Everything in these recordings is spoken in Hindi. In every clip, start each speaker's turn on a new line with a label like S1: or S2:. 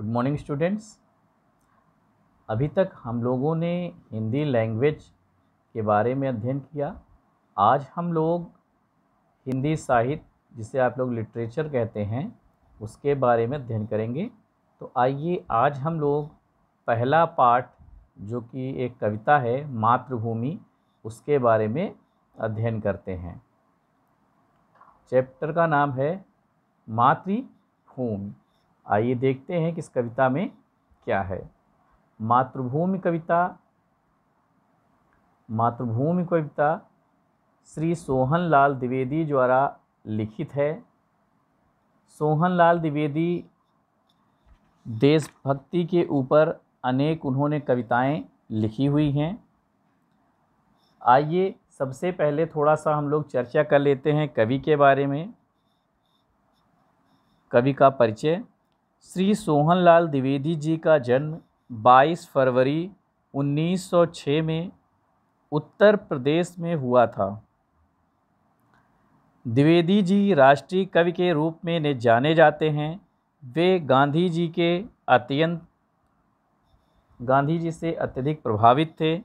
S1: Good morning students. अभी तक हम लोगों ने हिंदी लैंग्वेज के बारे में अध्ययन किया। आज हम लोग हिंदी साहित्य, जिसे आप लोग लिटरेचर कहते हैं, उसके बारे में अध्ययन करेंगे। तो आइए आज हम लोग पहला पाठ, जो कि एक कविता है मातृभूमि, उसके बारे में अध्ययन करते हैं। चैप्टर का नाम है मातृभूमि। आइए देखते हैं कि इस कविता में क्या है। मातृभूमि कविता श्री सोहनलाल द्विवेदी द्वारा लिखित है। सोहनलाल द्विवेदी देशभक्ति के ऊपर अनेक उन्होंने कविताएं लिखी हुई हैं। आइए सबसे पहले थोड़ा सा हम लोग चर्चा कर लेते हैं कवि के बारे में। कवि का परिचय। श्री सोहनलाल द्विवेदी जी का जन्म 22 फरवरी 1906 में उत्तर प्रदेश में हुआ था। द्विवेदी जी राष्ट्रीय कवि के रूप में जाने जाते हैं। वे गांधी जी से अत्यधिक प्रभावित थे।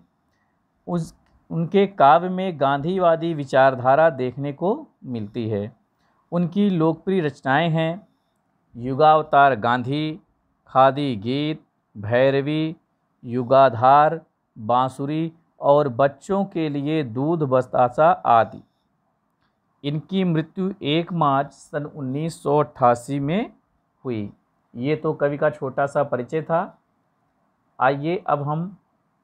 S1: उनके काव्य में गांधीवादी विचारधारा देखने को मिलती है। उनकी लोकप्रिय रचनाएं हैं युगावतार गांधी, खादी गीत, भैरवी, युगाधार, बांसुरी और बच्चों के लिए दूध बतासा आदि। इनकी मृत्यु 1 मार्च सन 1988 में हुई। ये तो कवि का छोटा सा परिचय था। आइए अब हम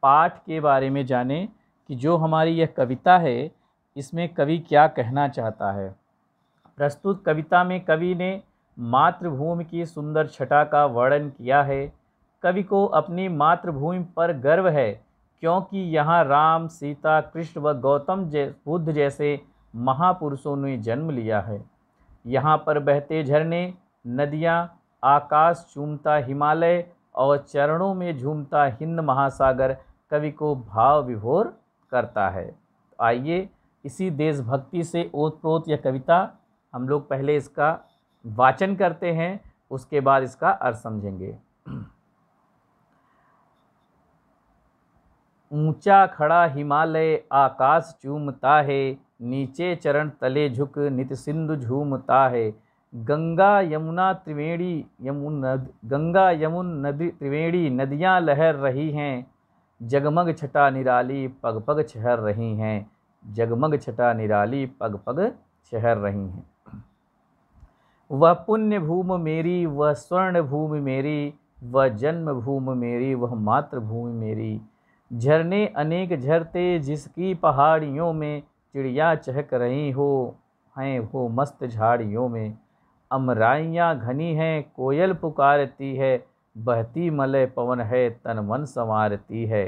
S1: पाठ के बारे में जानें कि जो हमारी यह कविता है, इसमें कवि क्या कहना चाहता है। प्रस्तुत कविता में कवि ने मातृभूमि की सुंदर छटा का वर्णन किया है। कवि को अपनी मातृभूमि पर गर्व है, क्योंकि यहाँ राम, सीता, कृष्ण व गौतम बुद्ध जैसे महापुरुषों ने जन्म लिया है। यहाँ पर बहते झरने, नदियाँ, आकाश चूमता हिमालय और चरणों में झूमता हिंद महासागर कवि को भाव विभोर करता है। आइए इसी देशभक्ति से ओतप्रोत यह कविता हम लोग पहले इसका वाचन करते हैं, उसके बाद इसका अर्थ समझेंगे। ऊंचा खड़ा हिमालय आकाश चूमता है, नीचे चरण तले झुक नित सिंधु झूमता है। गंगा यमुन नदी त्रिवेणी नदियाँ लहर रही हैं, जगमग छटा निराली पग पग छहर रही हैं। जगमग छटा निराली पग पग छहर रही हैं। वह पुण्य भूमि मेरी, वह स्वर्ण भूमि मेरी, वह जन्म भूमि मेरी, वह मातृभूमि मेरी। झरने अनेक झरते जिसकी पहाड़ियों में, चिड़िया चहक रही हैं वो मस्त झाड़ियों में। अमराइयाँ घनी हैं कोयल पुकारती है, बहती मलय पवन है तन मन संवारती है।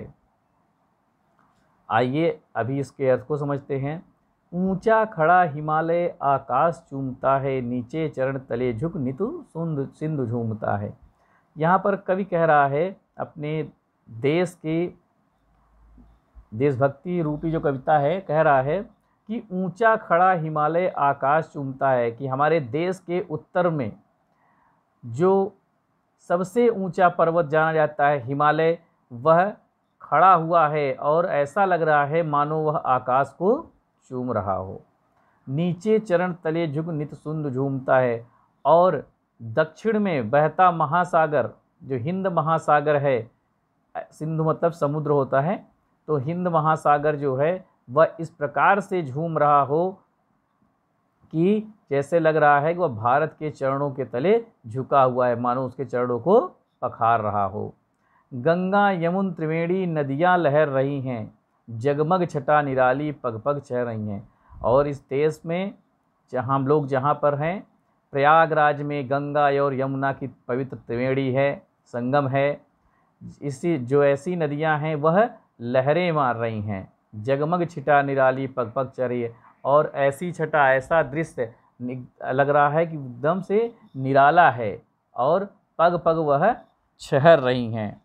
S1: आइए अभी इसके अर्थ को समझते हैं। ऊंचा खड़ा हिमालय आकाश चूमता है, नीचे चरण तले झुक नितु सिंधु झूमता है। यहाँ पर कवि कह रहा है अपने देश की देशभक्ति रूपी जो कविता है, कह रहा है कि ऊंचा खड़ा हिमालय आकाश चूमता है, कि हमारे देश के उत्तर में जो सबसे ऊंचा पर्वत जाना जाता है हिमालय, वह खड़ा हुआ है और ऐसा लग रहा है मानो वह आकाश को चूम रहा हो। नीचे चरण तले झुक नित सिंधु झूमता है, और दक्षिण में बहता महासागर जो हिंद महासागर है, सिंधु मतलब समुद्र होता है, तो हिंद महासागर जो है वह इस प्रकार से झूम रहा हो कि जैसे लग रहा है कि वह भारत के चरणों के तले झुका हुआ है, मानो उसके चरणों को पखार रहा हो। गंगा यमुन त्रिवेणी नदियाँ लहर रही हैं, जगमग छटा निराली पग पग चह रही हैं। और इस देश में हम लोग जहाँ पर हैं, प्रयागराज में गंगा और यमुना की पवित्र त्रिवेणी है, संगम है। इसी जो ऐसी नदियाँ हैं वह लहरें मार रही हैं, जगमग छिटा निराली पग पग चह रही है। और ऐसी छटा, ऐसा दृश्य लग रहा है कि एकदम से निराला है और पग पग वह छहर रही हैं।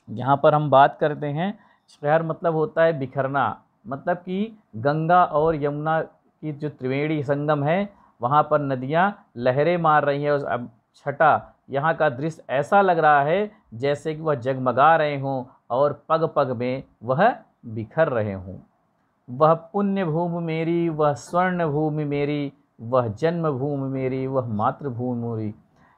S1: यहाँ पर हम बात करते हैं, शहर मतलब होता है बिखरना, मतलब कि गंगा और यमुना की जो त्रिवेणी संगम है, वहाँ पर नदियाँ लहरें मार रही हैं। और छटा यहाँ का दृश्य ऐसा लग रहा है जैसे कि वह जगमगा रहे हों और पग पग में वह बिखर रहे हों। वह पुण्य भूमि मेरी, वह स्वर्ण भूमि मेरी, वह जन्मभूमि मेरी, वह मातृभूमि मेरी।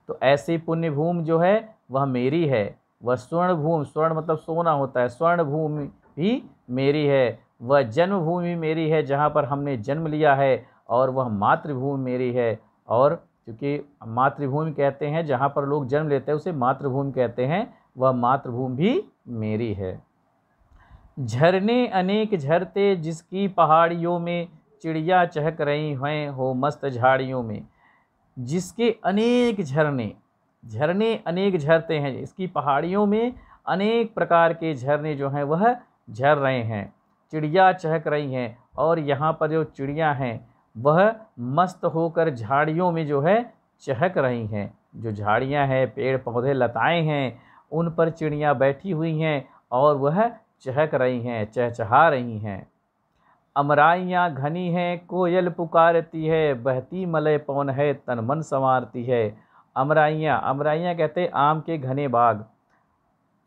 S1: तो ऐसी पुण्य भूमि जो है वह मेरी है। वह स्वर्ण भूमि, स्वर्ण मतलब सोना होता है, स्वर्ण भूमि भी मेरी है। वह जन्मभूमि मेरी है जहाँ पर हमने जन्म लिया है, और वह मातृभूमि मेरी है। और क्योंकि मातृभूमि कहते हैं जहाँ पर लोग जन्म लेते हैं उसे मातृभूमि कहते हैं, वह मातृभूमि भी मेरी है। झरने अनेक झरते जिसकी पहाड़ियों में, चिड़िया चहक रही हैं हो मस्त झाड़ियों में। जिसके अनेक झरने, झरने अनेक झरते हैं, इसकी पहाड़ियों में अनेक प्रकार के झरने जो हैं वह झर रहे हैं। चिड़िया चहक रही हैं, और यहाँ पर जो चिड़िया हैं वह मस्त होकर झाड़ियों में जो है चहक रही हैं। जो झाड़ियाँ हैं, पेड़ पौधे, लताएं हैं, उन पर चिड़िया बैठी हुई हैं और वह चहक रही हैं, चहचहा रही हैं। अमराइयाँ घनी हैं, कोयल पुकारती है, बहती मलय पवन है, तन मन संवारती है। अमराइयाँ, अमराइयाँ कहते हैं आम के घने बाग,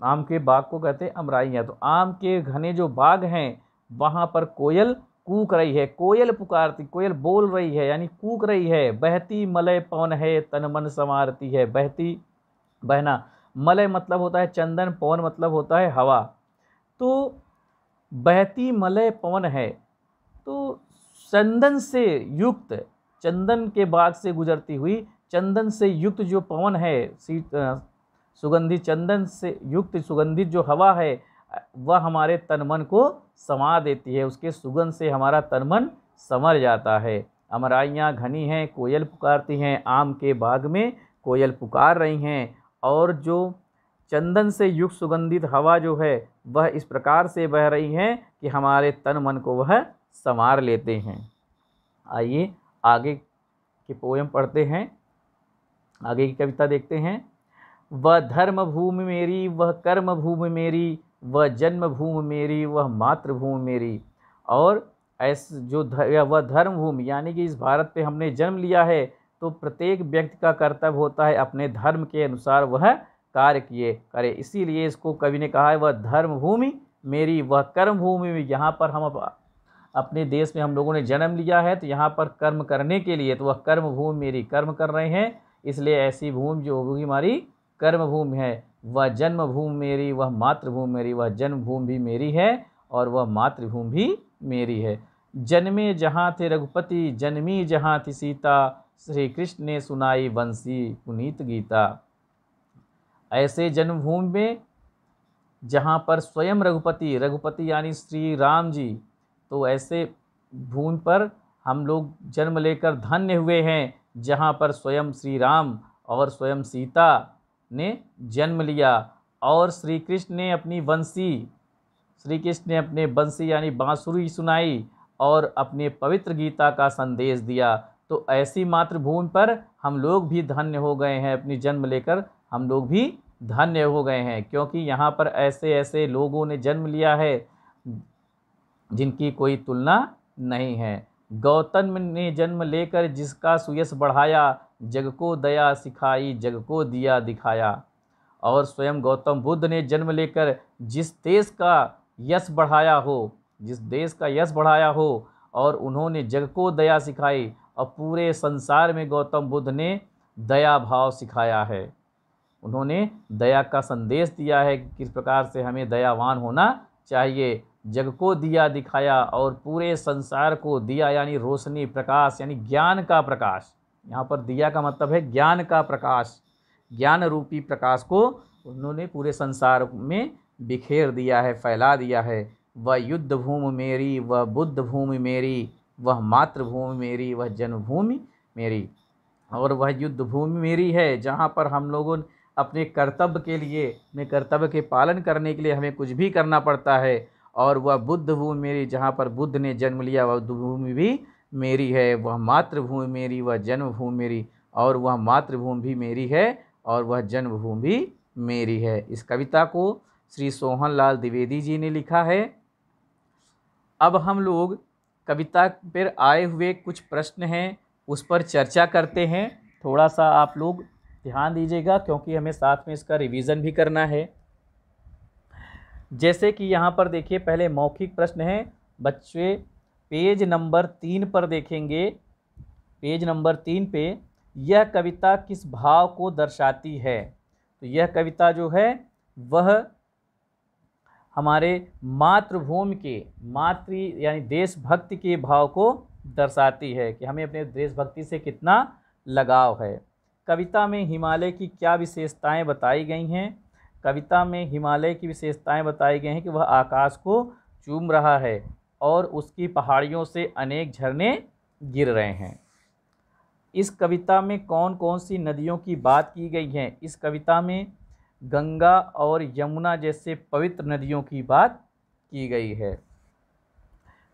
S1: आम के बाग को कहते हैं अमराइयाँ। तो आम के घने जो बाग हैं वहाँ पर कोयल कूक रही है, कोयल पुकारती, कोयल बोल रही है यानी कूक रही है। बहती मलय पवन है, तन मन संवारती है। बहती, बहना, मलय मतलब होता है चंदन, पवन मतलब होता है हवा। तो बहती मलय पवन है, तो चंदन से युक्त, चंदन के बाग से गुजरती हुई चंदन से युक्त जो पवन है, सुगंधित, चंदन से युक्त सुगंधित जो हवा है वह हमारे तन मन को समा देती है। उसके सुगंध से हमारा तन मन संवर जाता है। अमराइयाँ घनी हैं, कोयल पुकारती हैं, आम के बाग में कोयल पुकार रही हैं। और जो चंदन से युक्त सुगंधित हवा जो है वह इस प्रकार से बह रही है कि हमारे तन मन को वह संवार लेते हैं। आइए आगे के पोयम पढ़ते हैं, आगे की कविता देखते हैं। वह धर्म भूमि मेरी, वह कर्म भूमि मेरी, वह जन्म भूमि मेरी, वह मातृभूमि मेरी। और ऐसे जो वह धर्म भूमि यानी कि इस भारत पे हमने जन्म लिया है, तो प्रत्येक व्यक्ति का कर्तव्य होता है अपने धर्म के अनुसार वह कार्य करे। इसीलिए इसको कवि ने कहा है वह धर्म भूमि मेरी, वह कर्म भूमि। यहाँ पर हम अपने देश में हम लोगों ने जन्म लिया है, तो यहाँ पर कर्म करने के लिए, तो वह कर्म भूमि मेरी, कर्म कर रहे हैं, इसलिए ऐसी भूमि जो होगी हमारी कर्म भूमि है। वह जन्म भूमि मेरी, वह मातृभूमि मेरी, वह जन्म भूमि भी मेरी है और वह मातृभूमि भी मेरी है। जन्मे जहाँ थे रघुपति, जन्मी जहाँ थी सीता, श्री कृष्ण ने सुनाई बंसी पुनीत गीता। ऐसे जन्मभूमि में जहाँ पर स्वयं रघुपति, रघुपति यानी श्री राम जी, तो ऐसे भूमि पर हम लोग जन्म लेकर धन्य हुए हैं जहाँ पर स्वयं श्री राम और स्वयं सीता ने जन्म लिया। और श्री कृष्ण ने अपनी बंसी, श्री कृष्ण ने अपने बंसी यानी बांसुरी सुनाई और अपने पवित्र गीता का संदेश दिया। तो ऐसी मातृभूमि पर हम लोग भी धन्य हो गए हैं, अपनी जन्म लेकर हम लोग भी धन्य हो गए हैं, क्योंकि यहाँ पर ऐसे ऐसे लोगों ने जन्म लिया है जिनकी कोई तुलना नहीं है। गौतम ने जन्म लेकर जिसका सुयश बढ़ाया, जग को दया सिखाई, जग को दिया दिखाया। और स्वयं गौतम बुद्ध ने जन्म लेकर जिस देश का यश बढ़ाया हो, जिस देश का यश बढ़ाया हो, और उन्होंने जग को दया सिखाई, और पूरे संसार में गौतम बुद्ध ने दया भाव सिखाया है। उन्होंने दया का संदेश दिया है कि किस प्रकार से हमें दयावान होना चाहिए। जग को दिया दिखाया, और पूरे संसार को दिया यानी रोशनी, प्रकाश यानी ज्ञान का प्रकाश। यहाँ पर दिया का मतलब है ज्ञान का प्रकाश, ज्ञान रूपी प्रकाश को उन्होंने पूरे संसार में बिखेर दिया है, फैला दिया है। वह युद्ध भूमि मेरी, वह बुद्ध भूमि मेरी, वह मातृभूमि मेरी, वह जन्मभूमि मेरी। और वह युद्ध भूमि मेरी है जहाँ पर हम लोगों अपने कर्तव्य के लिए, अपने कर्तव्य के पालन करने के लिए हमें कुछ भी करना पड़ता है। और वह बुद्ध भूमि मेरी जहाँ पर बुद्ध ने जन्म लिया, वह भूमि भी मेरी है। वह मातृभूमि मेरी, वह जन्मभूमि मेरी, और वह मातृभूमि भी मेरी है और वह जन्मभूमि भी मेरी है। इस कविता को श्री सोहनलाल द्विवेदी जी ने लिखा है। अब हम लोग कविता पर आए हुए कुछ प्रश्न हैं उस पर चर्चा करते हैं। थोड़ा सा आप लोग ध्यान दीजिएगा क्योंकि हमें साथ में इसका रिवीजन भी करना है। जैसे कि यहाँ पर देखिए, पहले मौखिक प्रश्न है बच्चे, पेज नंबर 3 पर देखेंगे। पेज नंबर 3 पे, यह कविता किस भाव को दर्शाती है? तो यह कविता जो है वह हमारे मातृभूमि के, यानी देशभक्ति के भाव को दर्शाती है कि हमें अपने देशभक्ति से कितना लगाव है। कविता में हिमालय की क्या विशेषताएं बताई गई हैं? कविता में हिमालय की विशेषताएं बताई गई हैं कि वह आकाश को चूम रहा है और उसकी पहाड़ियों से अनेक झरने गिर रहे हैं। इस कविता में कौन कौन सी नदियों की बात की गई है? इस कविता में गंगा और यमुना जैसे पवित्र नदियों की बात की गई है।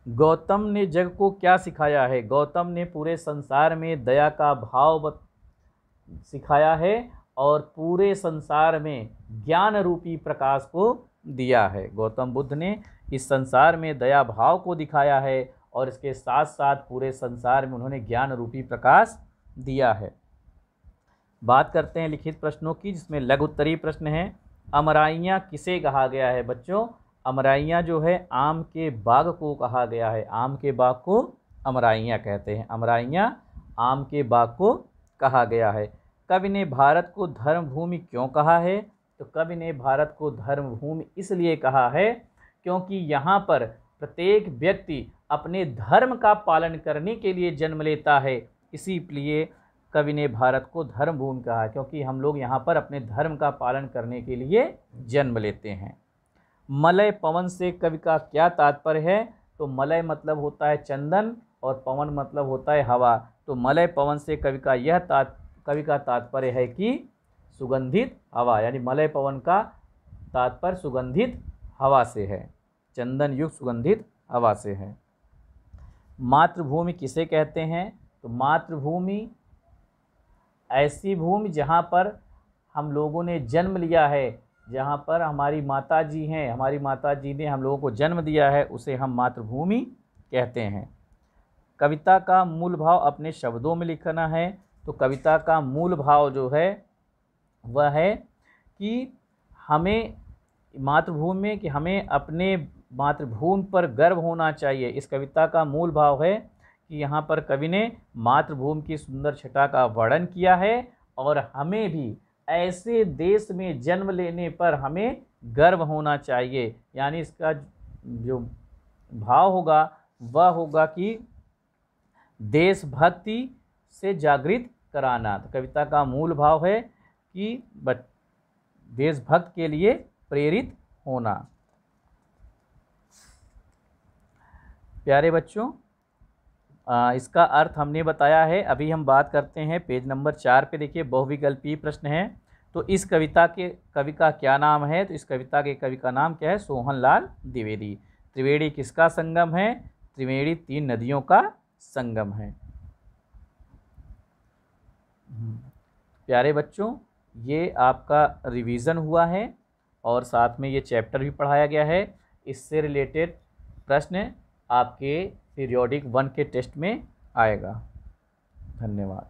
S1: गौतम ने जग को क्या सिखाया है? गौतम ने पूरे संसार में दया का भाव सिखाया है और पूरे संसार में ज्ञान रूपी प्रकाश को दिया है। गौतम बुद्ध ने इस संसार में दया भाव को दिखाया है और इसके साथ साथ पूरे संसार में उन्होंने ज्ञान रूपी प्रकाश दिया है। बात करते हैं लिखित प्रश्नों की, जिसमें लघु उत्तरीय प्रश्न है। अमराइयाँ किसे कहा गया है? बच्चों, अमराइयाँ जो है आम के बाग को कहा गया है। आम के बाग को अमराइयाँ कहते हैं। अमराइयाँ आम के बाग को कहा गया है। कवि ने भारत को धर्मभूमि क्यों कहा है? तो कवि ने भारत को धर्मभूमि इसलिए कहा है क्योंकि यहाँ पर प्रत्येक व्यक्ति अपने धर्म का पालन करने के लिए जन्म लेता है। इसीलिए कवि ने भारत को धर्मभूमि कहा है, क्योंकि हम लोग यहाँ पर अपने धर्म का पालन करने के लिए जन्म लेते हैं। मलय पवन से कवि का क्या तात्पर्य है? तो मलय मतलब होता है चंदन और पवन मतलब होता है हवा। तो मलय पवन से कवि का तात्पर्य है कि सुगंधित हवा, यानी मलय पवन का तात्पर्य सुगंधित हवा से है, चंदन युक्त सुगंधित हवा से है। मातृभूमि किसे कहते हैं? तो मातृभूमि ऐसी भूमि जहाँ पर हम लोगों ने जन्म लिया है, जहाँ पर हमारी माता जी हैं, हमारी माता जी ने हम लोगों को जन्म दिया है, उसे हम मातृभूमि कहते हैं। कविता का मूल भाव अपने शब्दों में लिखना है। तो कविता का मूल भाव जो है वह है कि हमें मातृभूमि में, कि हमें अपने मातृभूमि पर गर्व होना चाहिए। इस कविता का मूल भाव है कि यहाँ पर कवि ने मातृभूमि की सुंदर छटा का वर्णन किया है और हमें भी ऐसे देश में जन्म लेने पर हमें गर्व होना चाहिए। यानी इसका जो भाव होगा वह होगा कि देशभक्ति से जागृत कराना। तो कविता का मूल भाव है कि देशभक्त के लिए प्रेरित होना। प्यारे बच्चों, इसका अर्थ हमने बताया है। अभी हम बात करते हैं पेज नंबर 4 पे। देखिए, बहुविकल्पीय प्रश्न है। तो इस कविता के कवि का क्या नाम है? तो इस कविता के कवि का नाम क्या है? सोहनलाल द्विवेदी। त्रिवेणी किसका संगम है? त्रिवेणी 3 नदियों का संगम है। प्यारे बच्चों, ये आपका रिवीजन हुआ है और साथ में ये चैप्टर भी पढ़ाया गया है। इससे रिलेटेड प्रश्न आपके पीरियोडिक 1 के टेस्ट में आएगा। धन्यवाद।